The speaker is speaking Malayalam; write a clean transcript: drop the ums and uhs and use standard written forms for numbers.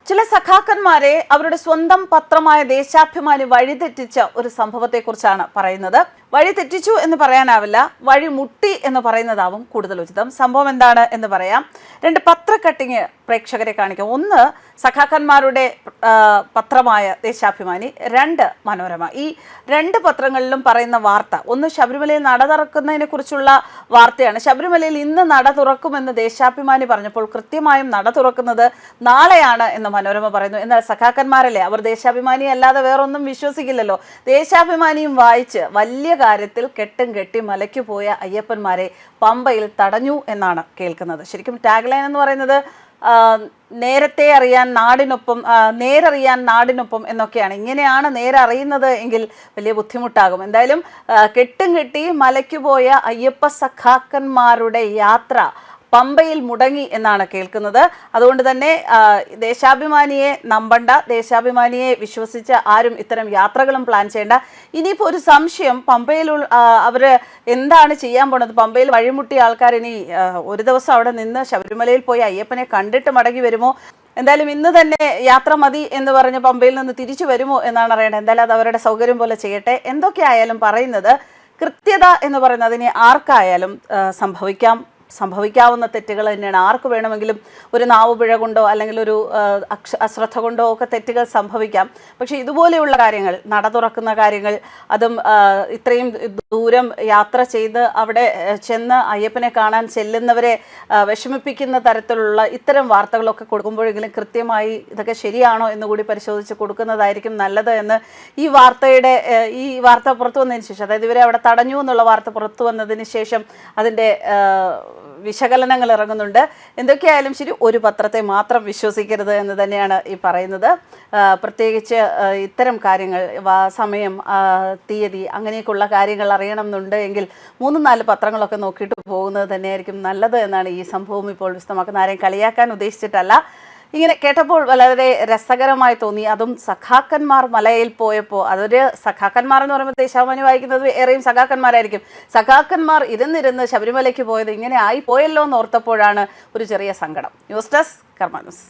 ചില സഖാക്കന്മാരെ അവരുടെ സ്വന്തം പത്രമായ ദേശാഭിമാനി വഴിതെറ്റിച്ച ഒരു സംഭവത്തെക്കുറിച്ചാണ് പറയുന്നത്. വഴി തെറ്റിച്ചു എന്ന് പറയാനാവില്ല, വഴി മുട്ടി എന്ന് പറയുന്നതാവും കൂടുതൽ ഉചിതം. സംഭവം എന്താണ് എന്ന് പറയാം. രണ്ട് പത്ര കട്ടിങ് പ്രേക്ഷകരെ കാണിക്കാം. ഒന്ന് സഖാക്കന്മാരുടെ പത്രമായ ദേശാഭിമാനി, രണ്ട് മനോരമ. ഈ രണ്ട് പത്രങ്ങളിലും പറയുന്ന വാർത്ത, ഒന്ന് ശബരിമലയിൽ നട തുറക്കുന്നതിനെ കുറിച്ചുള്ള വാർത്തയാണ്. ശബരിമലയിൽ ഇന്ന് നട തുറക്കുമെന്ന് ദേശാഭിമാനി പറഞ്ഞപ്പോൾ കൃത്യമായും നട തുറക്കുന്നത് നാളെയാണ് എന്ന് മനോരമ പറയുന്നു. എന്നാൽ സഖാക്കന്മാരല്ലേ, അവർ ദേശാഭിമാനി അല്ലാതെ വേറൊന്നും വിശ്വസിക്കില്ലല്ലോ. ദേശാഭിമാനിയും വായിച്ച് വലിയ കാര്യത്തിൽ കെട്ടും കെട്ടി മലയ്ക്ക് പോയ അയ്യപ്പന്മാരെ പമ്പയിൽ തടഞ്ഞു എന്നാണ് കേൾക്കുന്നത്. ശരിക്കും ടാഗ്ലൈൻ എന്ന് പറയുന്നത് നേരത്തെ അറിയാൻ നാടിനൊപ്പം, നേരറിയാൻ നാടിനൊപ്പം എന്നൊക്കെയാണ്. ഇങ്ങനെയാണ് നേരറിയുന്നത് എങ്കിൽ വലിയ ബുദ്ധിമുട്ടാകും. എന്തായാലും കെട്ടും കെട്ടി മലയ്ക്ക് പോയ അയ്യപ്പ സഖാക്കന്മാരുടെ യാത്ര പമ്പയിൽ മുടങ്ങി എന്നാണ് കേൾക്കുന്നത്. അതുകൊണ്ട് തന്നെ ദേശാഭിമാനിയെ നമ്പണ്ട, ദേശാഭിമാനിയെ വിശ്വസിച്ച് ആരും ഇത്തരം യാത്രകളും പ്ലാൻ ചെയ്യേണ്ട. ഇനിയിപ്പോൾ ഒരു സംശയം, പമ്പയിൽ അവർ എന്താണ് ചെയ്യാൻ പോണത്? പമ്പയിൽ വഴിമുട്ടിയ ആൾക്കാർ ഇനി ഒരു ദിവസം അവിടെ നിന്ന് ശബരിമലയിൽ പോയി അയ്യപ്പനെ കണ്ടിട്ട് മടങ്ങി വരുമോ? എന്തായാലും ഇന്ന് തന്നെ യാത്ര മതി എന്ന് പറഞ്ഞ് പമ്പയിൽ നിന്ന് തിരിച്ചു വരുമോ എന്നാണ് അറിയേണ്ടത്. എന്തായാലും അത് അവരുടെ സൗകര്യം പോലെ ചെയ്യട്ടെ. എന്തൊക്കെയായാലും പറയുന്നത്, കൃത്യത എന്ന് പറയുന്നത് അതിനെ ആർക്കായാലും സംഭവിക്കാവുന്ന തെറ്റുകൾ തന്നെയാണ്. ആർക്ക് വേണമെങ്കിലും ഒരു നാവുപിഴ കൊണ്ടോ അല്ലെങ്കിൽ ഒരു അശ്രദ്ധ കൊണ്ടോ ഒക്കെ തെറ്റുകൾ സംഭവിക്കാം. പക്ഷെ ഇതുപോലെയുള്ള കാര്യങ്ങൾ, നട തുറക്കുന്ന കാര്യങ്ങൾ, അതും ഇത്രയും ദൂരം യാത്ര ചെയ്ത് അവിടെ ചെന്ന് അയ്യപ്പനെ കാണാൻ ചെല്ലുന്നവരെ വിഷമിപ്പിക്കുന്ന തരത്തിലുള്ള ഇത്തരം വാർത്തകളൊക്കെ കൊടുക്കുമ്പോഴെങ്കിലും കൃത്യമായി ഇതൊക്കെ ശരിയാണോ എന്നുകൂടി പരിശോധിച്ച് കൊടുക്കുന്നതായിരിക്കും നല്ലത് എന്ന് ഈ വാർത്ത പുറത്തു വന്നതിന് ശേഷം, അതായത് ഇവരെ അവിടെ തടഞ്ഞു എന്നുള്ള വാർത്ത പുറത്തു വന്നതിന് ശേഷം അതിൻ്റെ വിശകലനങ്ങൾ ഇറങ്ങുന്നുണ്ട്. എന്തൊക്കെയായാലും ശരി, ഒരു പത്രത്തെ മാത്രം വിശ്വസിക്കരുത് എന്ന് തന്നെയാണ് ഈ പറയുന്നത്. പ്രത്യേകിച്ച് ഇത്തരം കാര്യങ്ങൾ, സമയം, തീയതി, അങ്ങനെയൊക്കെയുള്ള കാര്യങ്ങൾ അറിയണം എന്നുണ്ട് എങ്കിൽ 3-4 പത്രങ്ങളൊക്കെ നോക്കിയിട്ട് പോകുന്നത് തന്നെയായിരിക്കും നല്ലത് എന്നാണ് ഈ സംഭവം ഇപ്പോൾ വിശദമാക്കുന്നത്. ആരെയും കളിയാക്കാൻ ഉദ്ദേശിച്ചിട്ടല്ല. ഇങ്ങനെ കേട്ടപ്പോൾ വളരെ രസകരമായി തോന്നി. അതും സഖാക്കന്മാർ മലയിൽ പോയപ്പോൾ, അതൊരു സഖാക്കന്മാർ എന്ന് പറയുമ്പോൾ ദേശാഭിമാനി വായിക്കുന്നത് ഏറെയും സഖാക്കന്മാരായിരിക്കും. സഖാക്കന്മാർ ഇരുന്നിരുന്ന് ശബരിമലയ്ക്ക് പോയത് ഇങ്ങനെ ആയി പോയല്ലോ എന്ന് ഓർത്തപ്പോഴാണ് ഒരു ചെറിയ സങ്കടം. ന്യൂസ് ഡെസ്ക് കർമ്മ ന്യൂസ്.